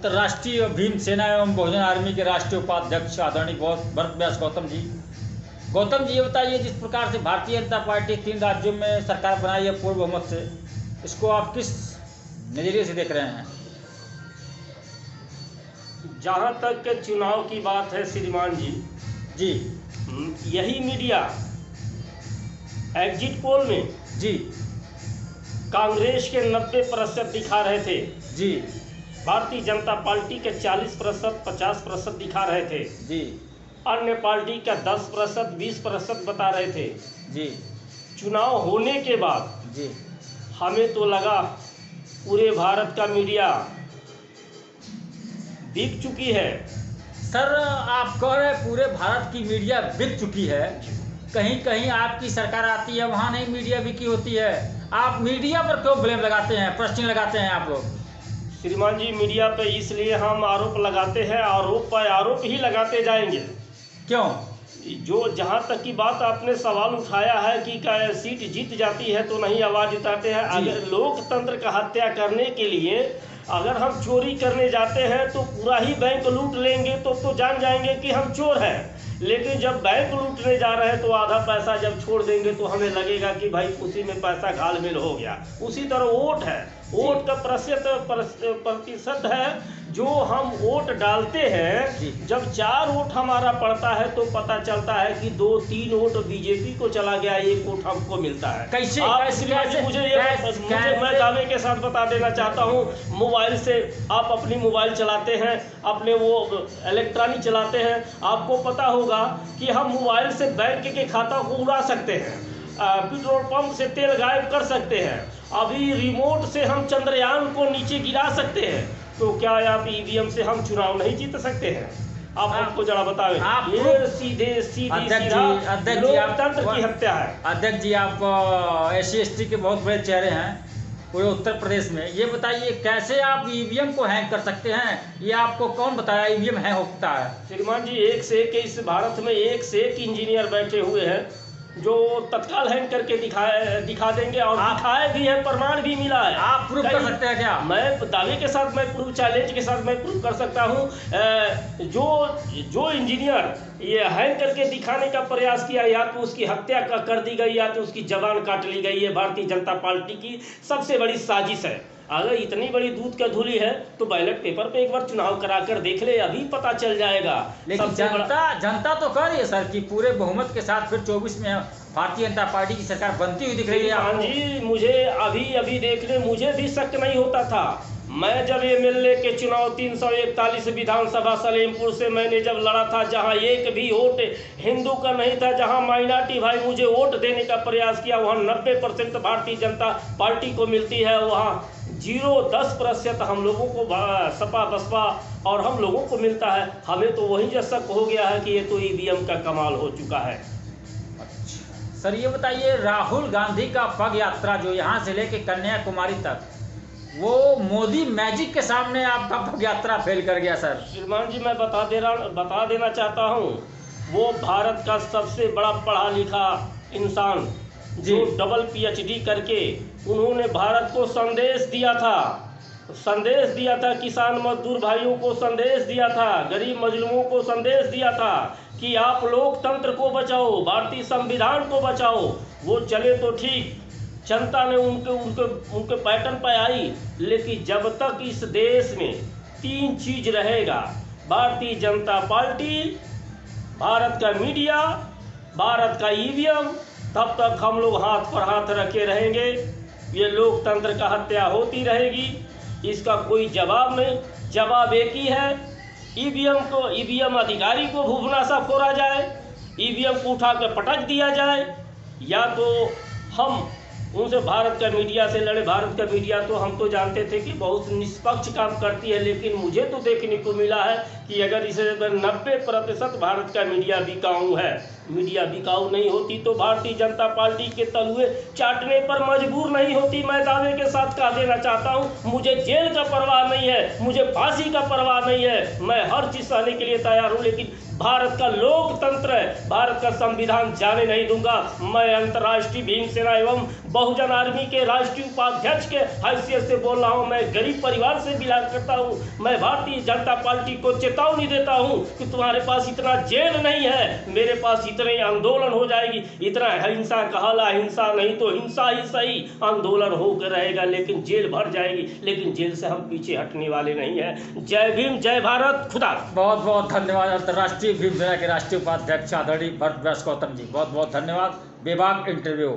अंतर्राष्ट्रीय भीम सेना एवं बहुजन आर्मी के राष्ट्रीय उपाध्यक्ष आदरणीय भरत व्यास गौतम जी, ये बताइए, जिस प्रकार से भारतीय जनता पार्टी 3 राज्यों में सरकार बनाई है पूर्ण बहुमत से, इसको आप किस नज़रिए से देख रहे हैं? जहाँ तक के चुनाव की बात है श्रीमान जी, यही मीडिया एग्जिट पोल में जी कांग्रेस के 90% दिखा रहे थे जी, भारतीय जनता पार्टी के 40%, 50% दिखा रहे थे जी, अन्य पार्टी का 10%, 20% बता रहे थे जी। चुनाव होने के बाद जी हमें तो लगा पूरे भारत का मीडिया बिक चुकी है। सर, आप कह रहे पूरे भारत की मीडिया बिक चुकी है, कहीं कहीं आपकी सरकार आती है वहाँ नहीं मीडिया बिकी होती है। आप मीडिया पर क्यों ब्लेम लगाते हैं, प्रश्न लगाते हैं आप लोग? श्रीमान जी, मीडिया पे इसलिए हम आरोप लगाते हैं, आरोप पर आरोप ही लगाते जाएंगे। क्यों? जो जहाँ तक की बात आपने सवाल उठाया है कि सीट जीत जाती है तो नहीं आवाज़ उठाते हैं। अगर लोकतंत्र का हत्या करने के लिए अगर हम चोरी करने जाते हैं तो पूरा ही बैंक लूट लेंगे तो जान जाएंगे कि हम चोर हैं। लेकिन जब बैंक लूटने जा रहे हैं तो आधा पैसा जब छोड़ देंगे तो हमें लगेगा कि भाई उसी में पैसा घालमेल हो गया। उसी तरह वोट है, वोट का प्रतिशत है जो हम वोट डालते हैं। जब 4 वोट हमारा पड़ता है तो पता चलता है कि 2-3 वोट बीजेपी को चला गया, 1 वोट हमको मिलता है। मुझे मैं दावे के साथ बता देना चाहता हूँ, मोबाइल से आप अपनी मोबाइल चलाते हैं, अपने वो इलेक्ट्रॉनिक चलाते हैं, आपको पता होगा कि हम मोबाइल से बैंक के खाता को उड़ा सकते हैं, पेट्रोल पंप से तेल गायब कर सकते हैं, अभी रिमोट से हम चंद्रयान को नीचे गिरा सकते हैं। तो क्या आप ईवीएम से हम चुनाव नहीं जीत सकते हैं? आप हमको जरा बतावें। ये सीधी लोकतंत्र की हत्या है। अध्यक्ष जी, आप SC/ST के बहुत बड़े चेहरे हैं पूरे उत्तर प्रदेश में, ये बताइए कैसे आप ईवीएम को हैंग कर सकते हैं? ये आपको कौन बताया ईवीएम हैंग होता है? श्रीमान जी, एक से एक इस भारत में एक से एक इंजीनियर बैठे हुए हैं जो तत्काल हैंग करके दिखा देंगे, और दिखाए भी है, प्रमाण भी मिला है। आप प्रूव कर सकते हैं क्या? मैं दावे के साथ, मैं प्रूव चैलेंज के साथ मैं प्रूव कर सकता हूँ। जो इंजीनियर ये हैंग करके दिखाने का प्रयास किया, या तो उसकी हत्या कर दी गई या तो उसकी जबान काट ली गई है। भारतीय जनता पार्टी की सबसे बड़ी साजिश है। अगर इतनी बड़ी दूध का धूली है तो बैलेट पेपर पे एक बार चुनाव कराकर देख ले, अभी पता चल जाएगा। लेकिन जनता तो कह रही है सर कि पूरे बहुमत के साथ फिर 24 में भारतीय जनता पार्टी की सरकार बनती हुई दिख रही है। हाँ जी, मुझे अभी देखने मुझे भी शक नहीं होता था। मैं जब MLA के चुनाव 341 विधानसभा सलेमपुर से मैंने जब लड़ा था, जहां एक भी वोट हिंदू का नहीं था, जहां माइनॉरिटी भाई मुझे वोट देने का प्रयास किया, वहां 90% भारतीय जनता पार्टी को मिलती है, वहां 0-10% हम लोगों को सपा बसपा और हम लोगों को मिलता है। हमें तो वही जैसा हो गया है कि ये तो EVM का कमाल हो चुका है। अच्छा सर, ये बताइए, राहुल गांधी का पग यात्रा जो यहाँ से लेके कन्याकुमारी तक, वो मोदी मैजिक के सामने आपका पग यात्रा फेल कर गया सर। श्रीमान जी, मैं बता देना चाहता हूँ, वो भारत का सबसे बड़ा पढ़ा लिखा इंसान जो डबल PhD करके उन्होंने भारत को संदेश दिया था, किसान मजदूर भाइयों को संदेश दिया था, गरीब मजलूमों को संदेश दिया था कि आप लोकतंत्र को बचाओ, भारतीय संविधान को बचाओ। वो चले तो ठीक, जनता ने उनके पैटर्न पर आई, लेकिन जब तक इस देश में 3 चीज रहेगा, भारतीय जनता पार्टी, भारत का मीडिया, भारत का EVM, तब तक हम लोग हाथ पर हाथ रखे रहेंगे। ये लोकतंत्र का हत्या होती रहेगी, इसका कोई जवाब नहीं। जवाब एक ही है, EVM अधिकारी को भूभना सा फोड़ा जाए, EVM को उठा कर पटक दिया जाए, या तो हम उनसे भारत का मीडिया से लड़े। भारत का मीडिया तो हम तो जानते थे कि बहुत निष्पक्ष काम करती है, लेकिन मुझे तो देखने को मिला है कि अगर इसे 90% भारत का मीडिया बिकाऊ है। मीडिया बिकाऊ नहीं होती तो भारतीय जनता पार्टी के तलुए चाटने पर मजबूर नहीं होती। मैं दावे के साथ कह देना चाहता हूँ, मुझे जेल का परवाह नहीं है, मुझे फांसी का परवाह नहीं है, मैं हर चीज़ सहने के लिए तैयार हूँ, लेकिन भारत का लोकतंत्र है, भारत का संविधान जाने नहीं दूंगा। मैं अंतर्राष्ट्रीय भीम सेना एवं बहुजन आर्मी के राष्ट्रीय उपाध्यक्ष के हैसियत से बोल रहा हूँ। मैं गरीब परिवार से बिलोंग करता हूँ। मैं भारतीय जनता पार्टी को चेतावनी देता हूँ कि तुम्हारे पास इतना जेल नहीं है, मेरे पास इतने आंदोलन हो जाएगी। इतना हिंसा कहला, हिंसा नहीं तो हिंसा ही सही, आंदोलन होकर रहेगा लेकिन जेल भर जाएगी, लेकिन जेल से हम पीछे हटने वाले नहीं हैं। जय भीम, जय भारत, खुदा। बहुत बहुत धन्यवाद अंतर्राष्ट्रीय भीम सेना के राष्ट्रीय उपाध्यक्ष आदरणीय भरत व्यास गौतम जी, बहुत बहुत धन्यवाद। बेबाक इंटरव्यू।